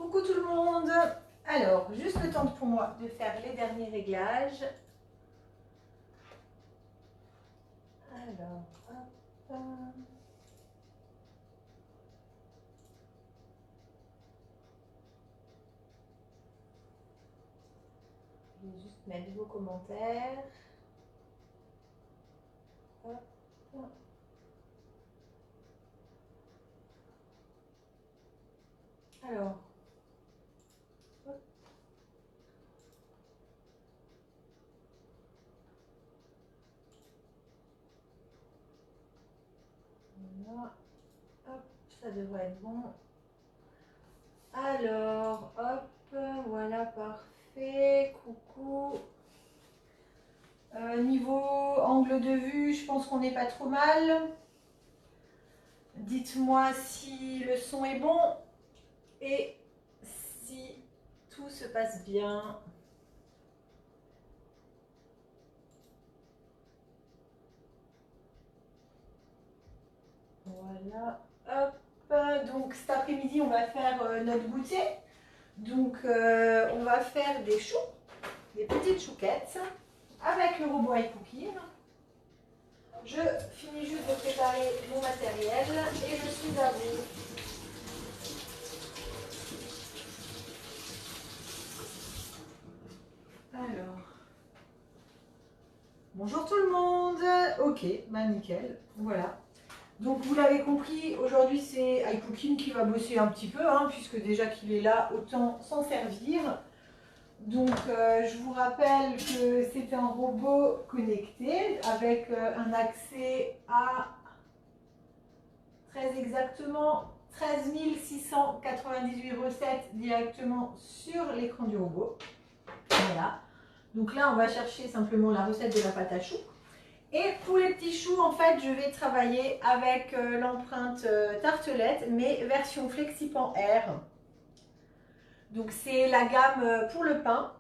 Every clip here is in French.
Coucou tout le monde. Alors, juste le temps pour moi de faire les derniers réglages. Alors, hop. Je vais juste mettre vos commentaires. Hop. Alors, hop. Voilà. Hop, ça devrait être bon. Alors, hop, voilà, parfait. Coucou. Niveau angle de vue, je pense qu'on n'est pas trop mal. Dites-moi si le son est bon et si tout se passe bien. Voilà, hop. Donc cet après-midi, on va faire notre goûter. Donc on va faire des choux, des petites chouquettes avec le robot iCooking. Je finis juste de préparer mon matériel et je suis à vous. Alors, bonjour tout le monde. Ok, bah nickel, voilà. Donc vous l'avez compris, aujourd'hui c'est iCooking qui va bosser un petit peu, hein, puisque déjà qu'il est là, autant s'en servir. Donc je vous rappelle que c'est un robot connecté avec un accès à très exactement 13 698 recettes directement sur l'écran du robot. Voilà. Donc là on va chercher simplement la recette de la pâte à choux. Et pour les petits choux, en fait, je vais travailler avec l'empreinte tartelette, mais version FlexiPan Air. Donc c'est la gamme pour le pain.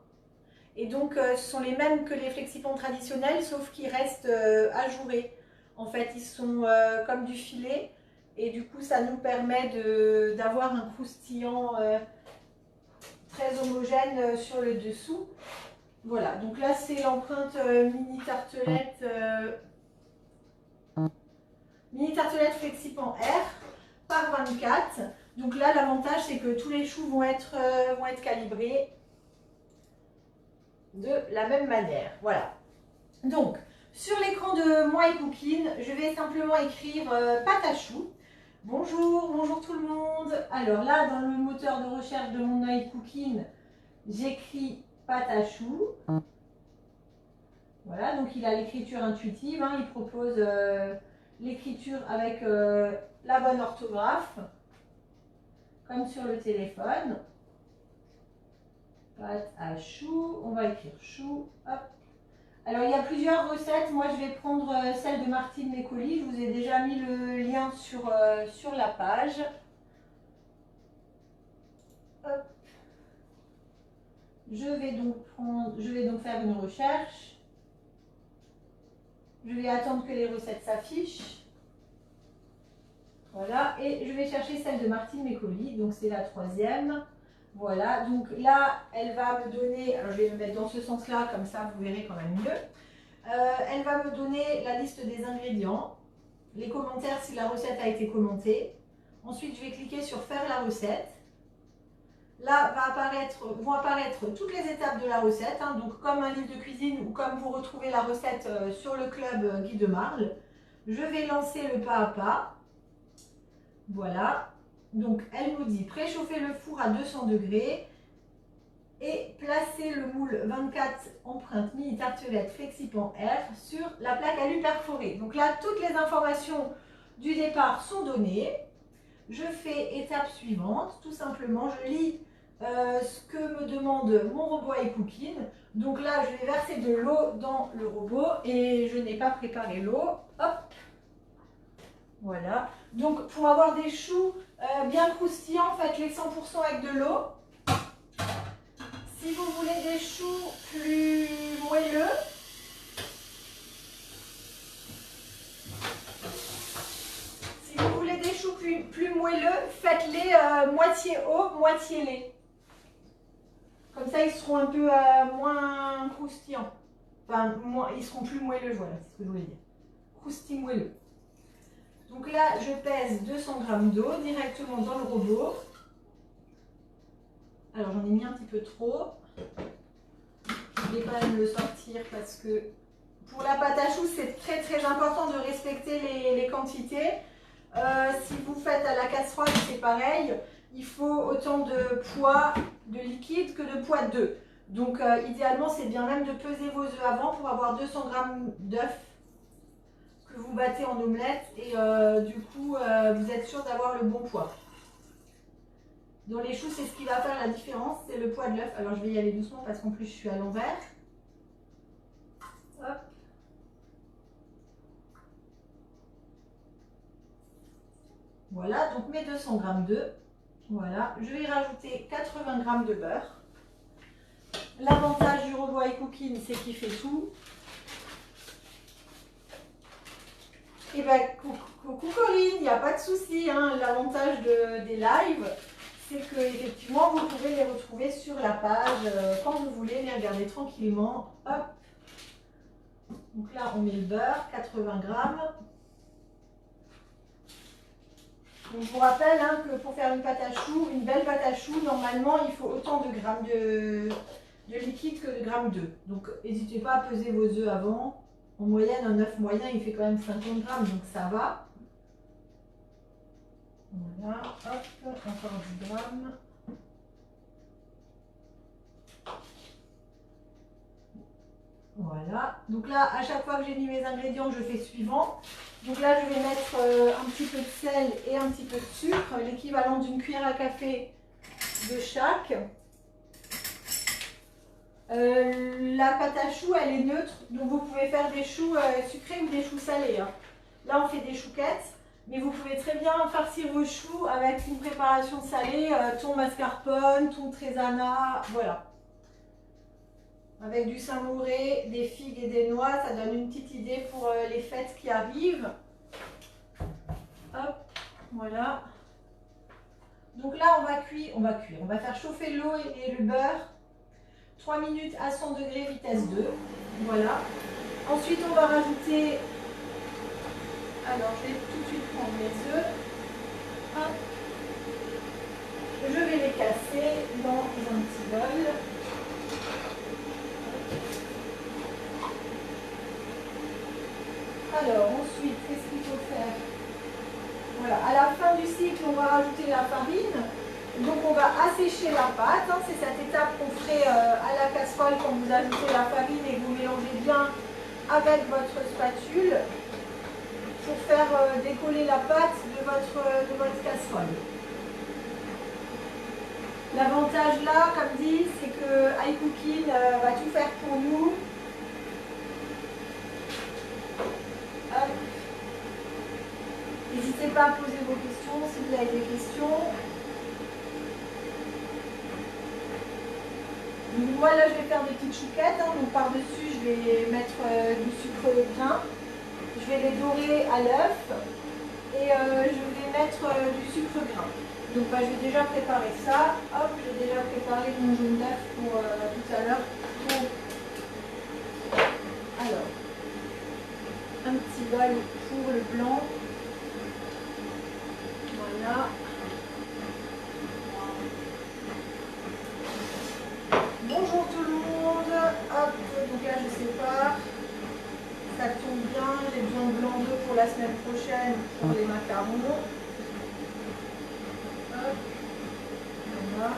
Et donc ce sont les mêmes que les FlexiPan traditionnels, sauf qu'ils restent ajourés. En fait, ils sont comme du filet. Et du coup, ça nous permet d'avoir un croustillant très homogène sur le dessous. Voilà, donc là c'est l'empreinte mini tartelette FlexiPan Air par 24. Donc là l'avantage c'est que tous les choux vont être calibrés de la même manière. Voilà. Donc sur l'écran de mon iCooking, je vais simplement écrire pâte à choux. Bonjour, bonjour tout le monde. Alors là dans le moteur de recherche de mon iCooking, j'écris pâte à choux. Voilà, donc il a l'écriture intuitive, hein, il propose l'écriture avec la bonne orthographe, comme sur le téléphone. Pâte à choux, on va écrire chou, hop. Alors il y a plusieurs recettes, moi je vais prendre celle de Martine Mécoli, je vous ai déjà mis le lien sur la page. Hop. Je vais donc faire une recherche. Je vais attendre que les recettes s'affichent. Voilà, et je vais chercher celle de Martine Mécoli, donc c'est la troisième. Voilà, donc là, elle va me donner, alors je vais me mettre dans ce sens-là, comme ça vous verrez quand même mieux. Elle va me donner la liste des ingrédients, les commentaires si la recette a été commentée. Ensuite, je vais cliquer sur faire la recette. Là vont apparaître toutes les étapes de la recette, hein, donc comme un livre de cuisine ou comme vous retrouvez la recette sur le club Guy de Marle. Je vais lancer le pas à pas. Voilà, donc elle nous dit préchauffer le four à 200 degrés et placer le moule 24 empreinte mini tartelette FlexiPan Air sur la plaque alu perforée. Donc là, toutes les informations du départ sont données. Je fais étape suivante, tout simplement, je lis ce que me demande mon robot iCooking. Donc là, je vais verser de l'eau dans le robot et je n'ai pas préparé l'eau. Hop! Voilà. Donc pour avoir des choux bien croustillants, faites-les 100% avec de l'eau. Si vous voulez des choux plus moelleux, plus moelleux, faites-les moitié eau, moitié lait. Comme ça, ils seront un peu moins croustillants. Enfin, ils seront plus moelleux, voilà, c'est ce que je voulais dire. Croustillant moelleux. Donc là, je pèse 200 g d'eau directement dans le robot. Alors, j'en ai mis un petit peu trop. Je vais quand même le sortir parce que pour la pâte à choux, c'est très très important de respecter les quantités. Si vous faites à la casserole, c'est pareil. Il faut autant de poids de liquide que de poids d'œufs. Donc idéalement, c'est bien même de peser vos œufs avant pour avoir 200 g d'œufs que vous battez en omelette. Et du coup, vous êtes sûr d'avoir le bon poids. Dans les choux, c'est ce qui va faire la différence, c'est le poids de l'œuf. Alors je vais y aller doucement parce qu'en plus je suis à l'envers. Hop. Voilà, donc mes 200 g d'œufs. Voilà, je vais rajouter 80 g de beurre. L'avantage du robot iCooking, c'est qu'il fait tout. Et bien, coucou Corinne, il n'y a pas de souci. Hein. L'avantage des lives, c'est que effectivement vous pouvez les retrouver sur la page quand vous voulez, les regarder tranquillement. Hop. Donc là, on met le beurre, 80 g. Donc, je vous rappelle hein, que pour faire une pâte à choux, une belle pâte à choux, normalement, il faut autant de grammes de liquide que de grammes d'œufs. Donc, n'hésitez pas à peser vos œufs avant. En moyenne, un œuf moyen, il fait quand même 50 g, donc ça va. Voilà, hop, encore 10 grammes. Voilà, donc là, à chaque fois que j'ai mis mes ingrédients, je fais suivant. Donc là, je vais mettre un petit peu de sel et un petit peu de sucre, l'équivalent d'une cuillère à café de chaque. La pâte à choux, elle est neutre, donc vous pouvez faire des choux sucrés ou des choux salés. Hein. Là, on fait des chouquettes, mais vous pouvez très bien farcir vos choux avec une préparation salée, thon mascarpone, thon trésana, voilà. Avec du samouré, des figues et des noix, ça donne une petite idée pour les fêtes qui arrivent. Hop, voilà. Donc là, on va faire chauffer l'eau et le beurre. 3 minutes à 100 degrés, vitesse 2. Voilà. Ensuite, on va rajouter... Alors, je vais tout de suite prendre mes œufs. Hop. Je vais les casser dans un petit bol. Alors, ensuite, qu'est-ce qu'il faut faire? Voilà, à la fin du cycle, on va rajouter la farine. Donc, on va assécher la pâte. Hein. C'est cette étape qu'on ferait à la casserole quand vous ajoutez la farine et que vous mélangez bien avec votre spatule pour faire décoller la pâte de votre casserole. L'avantage là, comme dit, c'est que iCooking va tout faire pour nous. N'hésitez pas à poser vos questions si vous avez des questions. Donc moi là je vais faire des petites chouquettes. Hein. Donc par-dessus je vais mettre du sucre grain. Je vais les dorer à l'œuf. Et je vais mettre du sucre grain. Donc bah, je vais déjà préparer ça. Hop, j'ai déjà préparé mon jaune d'œuf pour tout à l'heure. Alors, un petit bol pour le blanc. Voilà. Bonjour tout le monde. Hop, donc là je sépare. Ça tombe bien. J'ai besoin de blanc d'œuf pour la semaine prochaine pour les macarons. Hop. Voilà.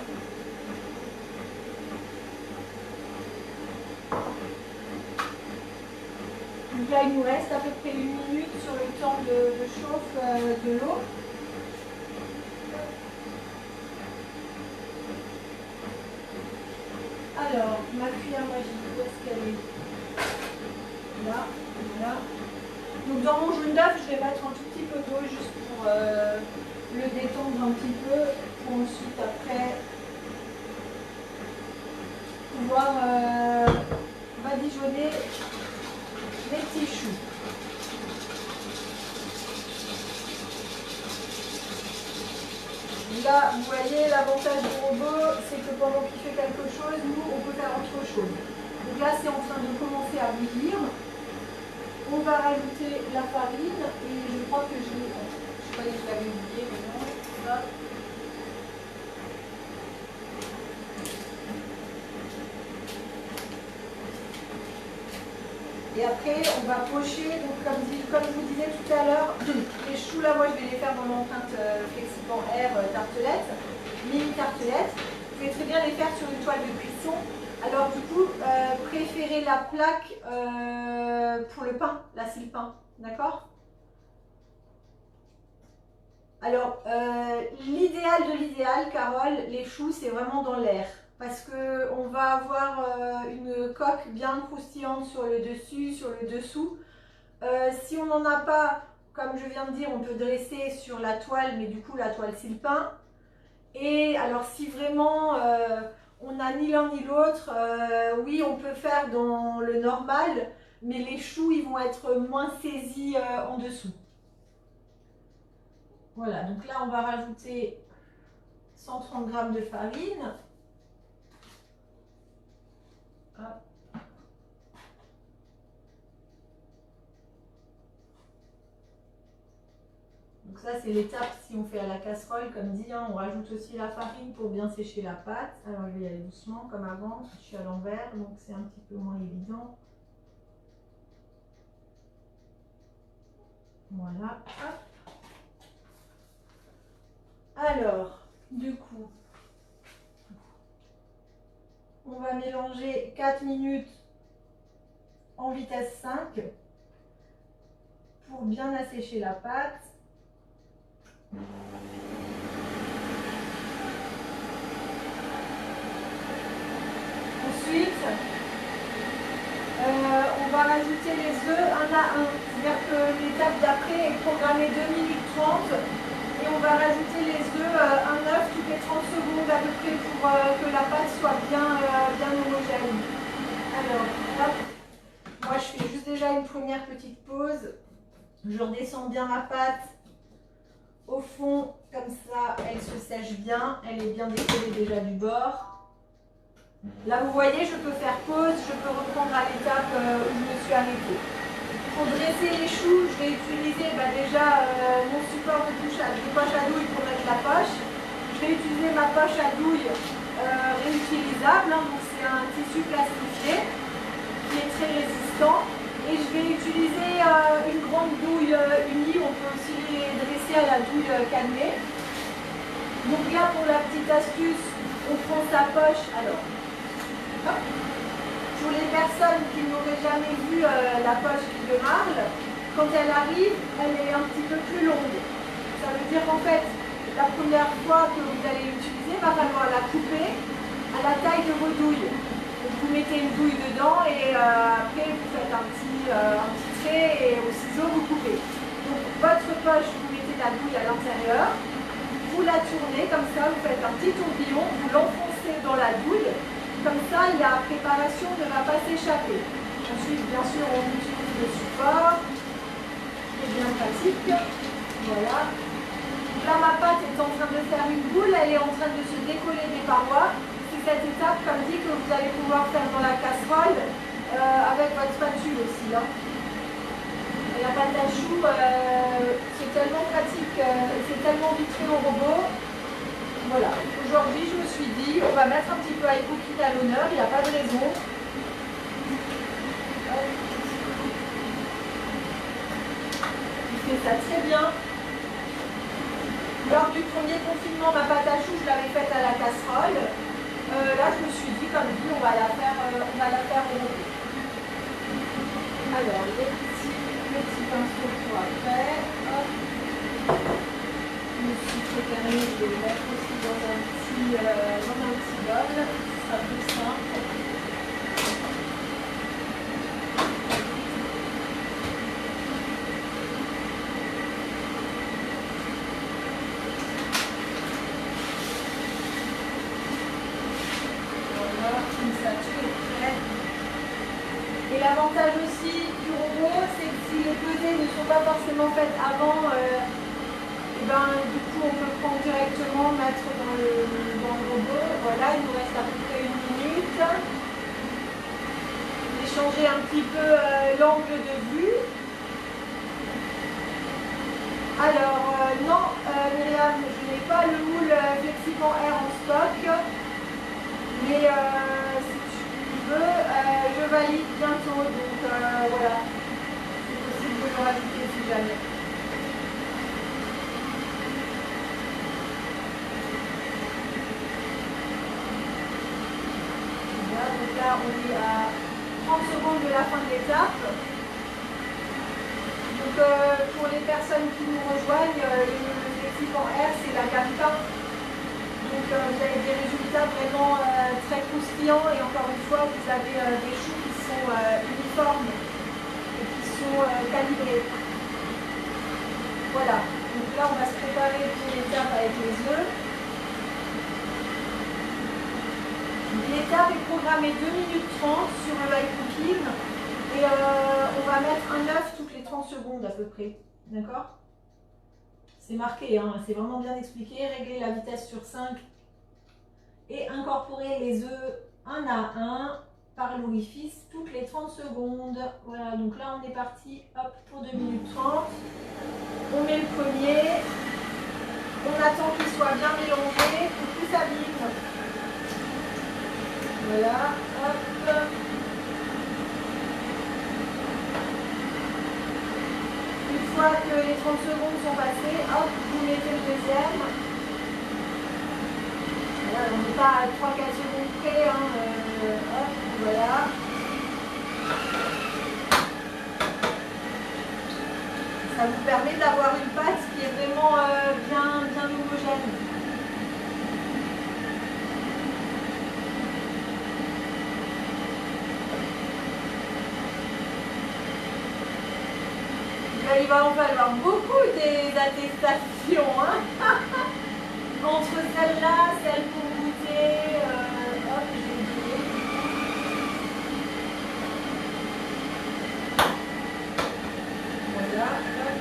Donc là il nous reste à peu près 1 minute sur le temps de chauffe de l'eau. Alors, ma cuillère magique, où est-ce qu'elle est? Là, voilà. Donc dans mon jaune d'œuf, je vais mettre un tout petit peu d'eau juste pour le détendre un petit peu, pour ensuite après pouvoir badigeonner les petits choux. là, vous voyez, l'avantage du robot, c'est que pendant qu'il fait quelque chose, nous, on peut faire autre chose. Donc là, c'est en train de commencer à bouillir. On va rajouter la farine et je crois que je croyais que je l'avais oublié, mais non. Là. Et après, on va pocher, donc comme je vous disais tout à l'heure, les choux là, moi je vais les faire dans l'empreinte Flexipant Air tartelette, mini tartelette. Vous pouvez très bien les faire sur une toile de cuisson. Alors du coup, préférez la plaque pour le pain, la scie pain, d'accord? Alors, l'idéal de l'idéal, Carole, les choux, c'est vraiment dans l'air. Parce qu'on va avoir une coque bien croustillante sur le dessus, sur le dessous. Si on n'en a pas, comme je viens de dire, on peut dresser sur la toile, mais du coup la toile c'est le pain. Et alors si vraiment on n'a ni l'un ni l'autre, oui on peut faire dans le normal, mais les choux ils vont être moins saisis en dessous. Voilà, donc là on va rajouter 130 g de farine. Hop. Donc ça c'est l'étape si on fait à la casserole, comme dit, hein, on rajoute aussi la farine pour bien sécher la pâte. Alors je vais y aller doucement comme avant, je suis à l'envers donc c'est un petit peu moins évident. Voilà. Hop. Alors, du coup, on va mélanger 4 minutes en vitesse 5 pour bien assécher la pâte. Ensuite, on va rajouter les œufs un à un. C'est-à-dire que l'étape d'après est programmée 2 minutes 30 et on va rajouter les œufs, un œuf toutes les 30 secondes à peu près pour que la pâte soit bien homogène. Alors, hop. Moi je fais juste déjà une première petite pause. Je redescends bien ma pâte au fond, comme ça elle se sèche bien, elle est bien décollée déjà du bord. Là vous voyez, je peux faire pause, je peux reprendre à l'étape où je me suis arrêtée. Pour dresser les choux, je vais utiliser déjà mon support de poche à douille pour mettre la poche. Je vais utiliser ma poche à douille réutilisable, hein, donc c'est un tissu plastifié qui est très résistant. Et je vais utiliser une grande douille unie, on peut aussi les dresser à la douille cannelée. Donc là pour la petite astuce, on prend sa poche, alors hop. Pour les personnes qui n'auraient jamais vu la poche de marle, quand elle arrive, elle est un petit peu plus longue. Ça veut dire qu'en fait, la première fois que vous allez l'utiliser, il va falloir la couper à la taille de vos douilles. Donc vous mettez une douille dedans et après vous faites un petit trait et au ciseau vous coupez. Donc votre poche, vous mettez la douille à l'intérieur, vous la tournez comme ça, vous faites un petit tourbillon, vous l'enfoncez dans la douille. Comme ça, la préparation ne va pas s'échapper. Ensuite, bien sûr, on utilise le support, qui est bien pratique. Voilà. Là, ma pâte est en train de faire une boule, elle est en train de se décoller des parois. C'est cette étape, comme dit, que vous allez pouvoir faire dans la casserole avec votre spatule aussi. Hein. Et la pâte à choux, c'est tellement pratique, c'est tellement vite fait au robot. Voilà, aujourd'hui je me suis dit, on va mettre un petit peu Aikokin à l'honneur, il n'y a pas de raison. Il fait ça très bien. Lors du premier confinement, ma pâte à choux, je l'avais faite à la casserole. Là, je me suis dit, comme dit, on va la faire au robot. Alors, les petits pinceaux pour après. Hop. Le sucre fermé, je vais le mettre aussi dans un petit bol, ce sera plus simple. Voilà, comme ça tout est prêt. Et l'avantage aussi du robot, c'est que si les pesées ne sont pas forcément faites avant, et ben, du coup, on peut prendre directement, mettre dans le robot. Voilà, il nous reste à peu près 1 minute. J'ai changé un petit peu l'angle de vue. Alors, non, Myriam, je n'ai pas le moule Flexiband Air en stock. Mais si tu veux, je valide bientôt. Donc voilà, c'est possible de le rajouter si jamais. Donc là, on est à 30 secondes de la fin de l'étape. Donc pour les personnes qui nous rejoignent, le Flexiband Air, c'est la gamme pain. Donc vous avez des résultats vraiment très croustillants et encore une fois, vous avez des choux qui sont uniformes et qui sont calibrés. Voilà. Donc là, on va se préparer pour l'étape avec les œufs. L'étape est programmée 2 minutes 30 sur le high cooking et on va mettre un œuf toutes les 30 secondes à peu près. D'accord? C'est marqué, hein, c'est vraiment bien expliqué. Régler la vitesse sur 5 et incorporer les œufs un à un par l'orifice toutes les 30 secondes. Voilà, donc là on est parti, hop, pour 2 minutes 30. On met le premier. On attend qu'il soit bien mélangé pour que tout s'abîme. Voilà, hop. Une fois que les 30 secondes sont passées, hop, vous mettez le deuxième. Voilà, on n'est pas à 3-4 secondes près, hein, hop, voilà. Ça vous permet d'avoir une pâte qui est vraiment bien homogène. Il va en falloir beaucoup des attestations, hein. Entre celle-là, celle pour goûter, hop, j'ai oublié. Voilà, hop.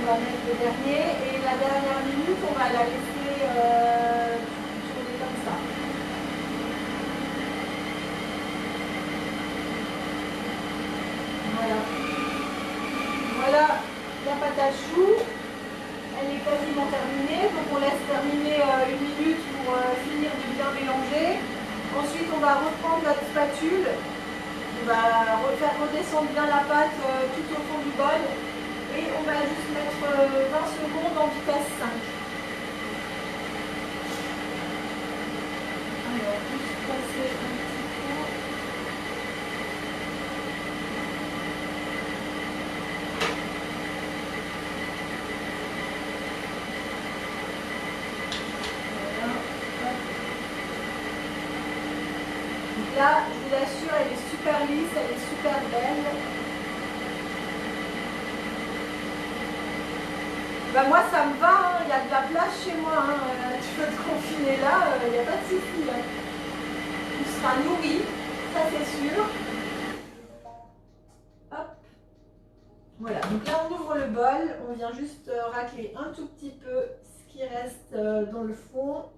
On va mettre le dernier et la dernière minute, on va la laisser tourner comme ça. Voilà. Voilà la pâte à choux. Elle est quasiment terminée. Donc on laisse terminer 1 minute pour finir de bien mélanger. Ensuite, on va reprendre notre spatule. On va faire redescendre bien la pâte tout au fond du bol. Et on va juste mettre 20 secondes en vitesse 5. Alors, juste passer un petit peu. Voilà. Donc là, je vous l'assure, elle est super lisse, elle est super belle. Ben moi ça me va, il y a de la place chez moi, hein. Tu peux te confiner là, il n'y a pas de souci. Hein. Tu seras nourri, ça c'est sûr. Hop. Voilà, donc là on ouvre le bol, on vient juste racler un tout petit peu ce qui reste dans le fond,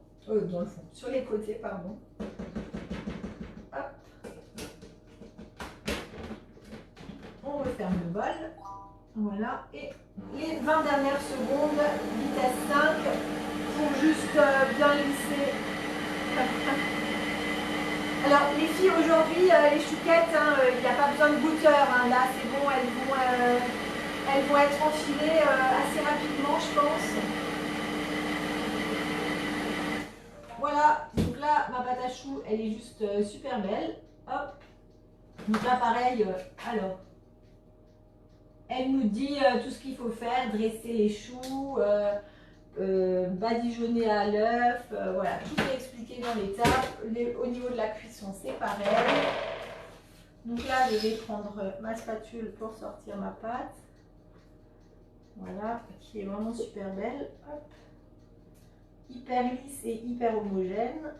sur les côtés, pardon. Hop. On referme le bol. Voilà, et les 20 dernières secondes, vitesse 5, pour juste bien lisser. Alors les filles aujourd'hui, les chouquettes, hein, il n'y a pas besoin de goûteur, hein, là c'est bon, elles vont être enfilées assez rapidement je pense. Voilà, donc là ma pâte à choux elle est juste super belle. Hop, donc là pareil, alors. Elle nous dit tout ce qu'il faut faire, dresser les choux, badigeonner à l'œuf, voilà, tout est expliqué dans l'étape. Au niveau de la cuisson, c'est pareil. Donc là, je vais prendre ma spatule pour sortir ma pâte. Voilà, qui est vraiment super belle. Hop. Hyper lisse et hyper homogène.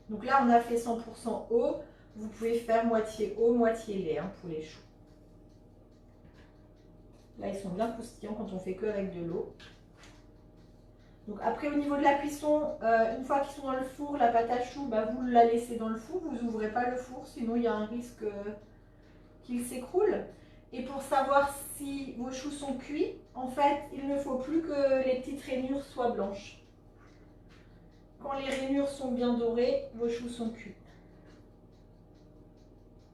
Donc là, on a fait 100% eau. Vous pouvez faire moitié eau, moitié lait hein, pour les choux. Là, ils sont bien croustillants quand on fait que avec de l'eau. Donc après, au niveau de la cuisson, une fois qu'ils sont dans le four, la pâte à choux, bah, vous la laissez dans le four. Vous n'ouvrez pas le four, sinon il y a un risque qu'il s'écroule. Et pour savoir si vos choux sont cuits, en fait, il ne faut plus que les petites rainures soient blanches. Quand les rainures sont bien dorées, vos choux sont cuits.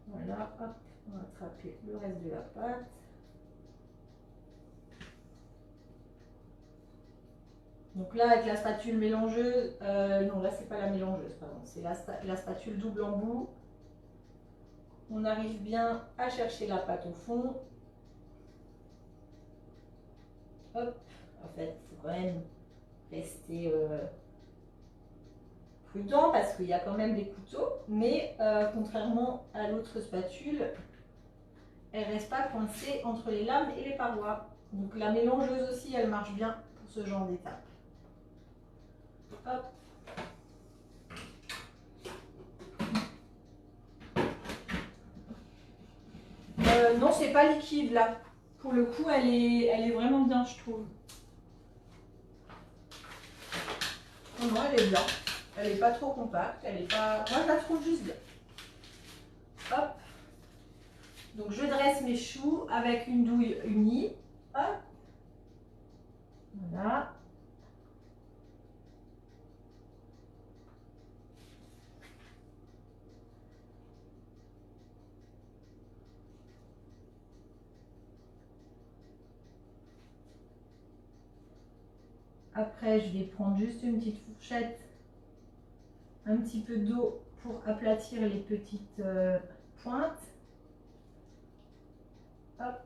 Voilà, hop, on va attraper le reste de la pâte. Donc là, avec la spatule mélangeuse, non, là, c'est pas la mélangeuse, pardon, c'est la spatule double embout. On arrive bien à chercher la pâte au fond. Hop, en fait, il faut quand même rester prudent parce qu'il y a quand même des couteaux, mais contrairement à l'autre spatule, elle ne reste pas coincée entre les lames et les parois. Donc la mélangeuse aussi, elle marche bien pour ce genre d'étape. Hop. Non, c'est pas liquide là. Pour le coup, elle est vraiment bien, je trouve. Non, non, elle est bien. Elle n'est pas trop compacte. Elle est pas. Moi, je la trouve juste bien. Hop. Donc, je dresse mes choux avec une douille unie. Hop. Voilà. Après, je vais prendre juste une petite fourchette, un petit peu d'eau pour aplatir les petites pointes. Hop.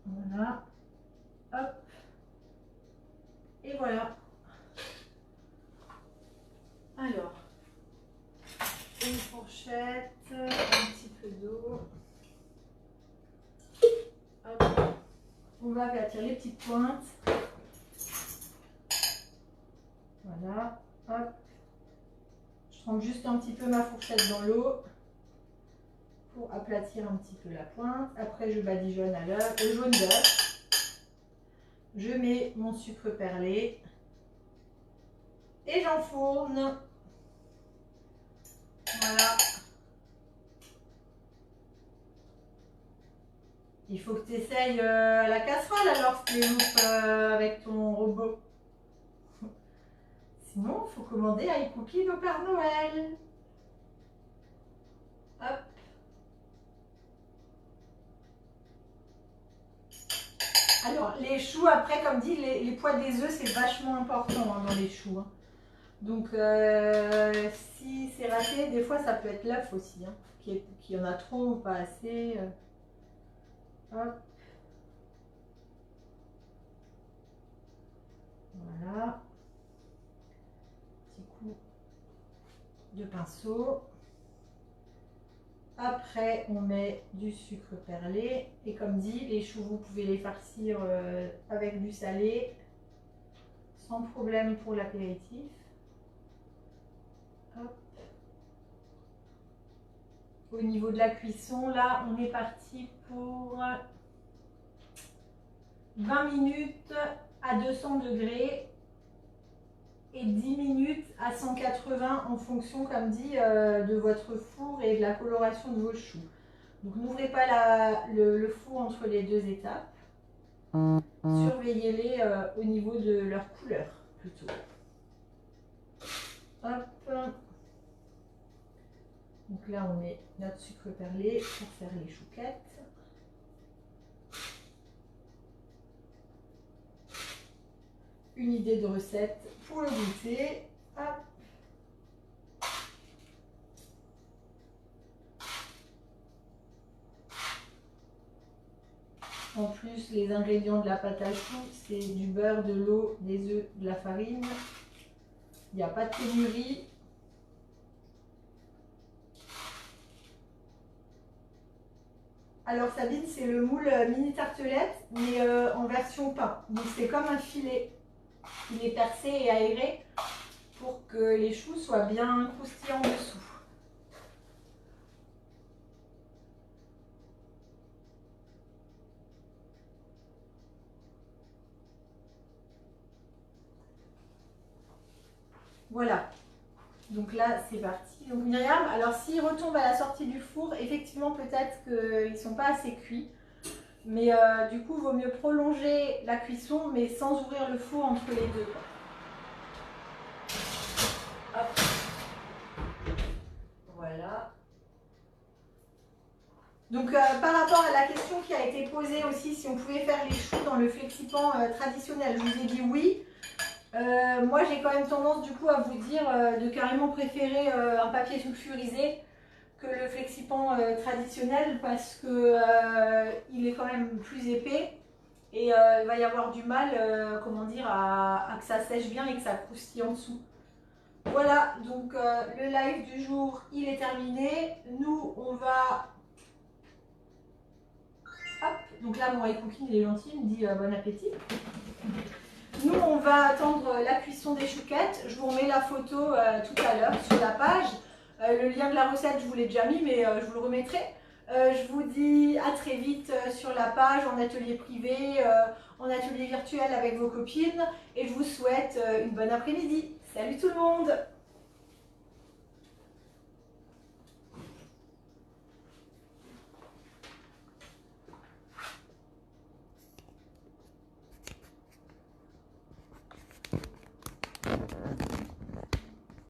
Voilà. Hop. Et voilà. Alors, une fourchette, un petit peu d'eau. On va aplatir les petites pointes. Voilà. Hop. Je trempe juste un petit peu ma fourchette dans l'eau pour aplatir un petit peu la pointe. Après, je badigeonne à l'heure au jaune d'œuf. Je mets mon sucre perlé et j'enfourne. Voilà. Il faut que tu essayes la casserole alors, Spléouf, avec ton robot. Sinon, il faut commander un cookie au Père Noël. Hop. Alors, les choux, après, comme dit, les poids des œufs, c'est vachement important hein, dans les choux. Hein. Donc, si c'est raté, des fois, ça peut être l'œuf aussi. Hein, qu'il y en a trop ou pas assez. Hop. Voilà. Petit coup de pinceau. Après, on met du sucre perlé. Et comme dit, les choux, vous pouvez les farcir avec du salé. Sans problème pour l'apéritif. Au niveau de la cuisson, là, on est parti pour 20 minutes à 200 degrés et 10 minutes à 180 en fonction, comme dit, de votre four et de la coloration de vos choux. Donc, n'ouvrez pas le four entre les deux étapes. Surveillez-les au niveau de leur couleur, plutôt. Hop. Donc là, on met notre sucre perlé pour faire les chouquettes. Une idée de recette pour le goûter. Hop. En plus, les ingrédients de la pâte à choux, c'est du beurre, de l'eau, des œufs, de la farine. Il n'y a pas de pénurie. Alors Sabine, c'est le moule mini tartelette, mais en version pain. Donc c'est comme un filet. Il est percé et aéré pour que les choux soient bien croustillants dessous. Voilà. Donc là, c'est parti. Donc Myriam, alors s'ils retombent à la sortie du four, effectivement, peut-être qu'ils ne sont pas assez cuits. Mais du coup, il vaut mieux prolonger la cuisson, mais sans ouvrir le four entre les deux. Hop. Voilà. Donc par rapport à la question qui a été posée aussi, si on pouvait faire les choux dans le flexipan traditionnel, je vous ai dit oui. Moi, j'ai quand même tendance du coup à vous dire de carrément préférer un papier sulfurisé que le flexipan traditionnel parce que il est quand même plus épais et il va y avoir du mal, comment dire, à que ça sèche bien et que ça croustille en dessous. Voilà, donc le live du jour, il est terminé. Nous, on va... Hop, donc là, mon cooking, il est gentil, il me dit bon appétit. Nous, on va attendre la cuisson des chouquettes. Je vous remets la photo tout à l'heure sur la page. Le lien de la recette, je vous l'ai déjà mis, mais je vous le remettrai. Je vous dis à très vite sur la page, en atelier privé, en atelier virtuel avec vos copines. Et je vous souhaite une bonne après-midi. Salut tout le monde!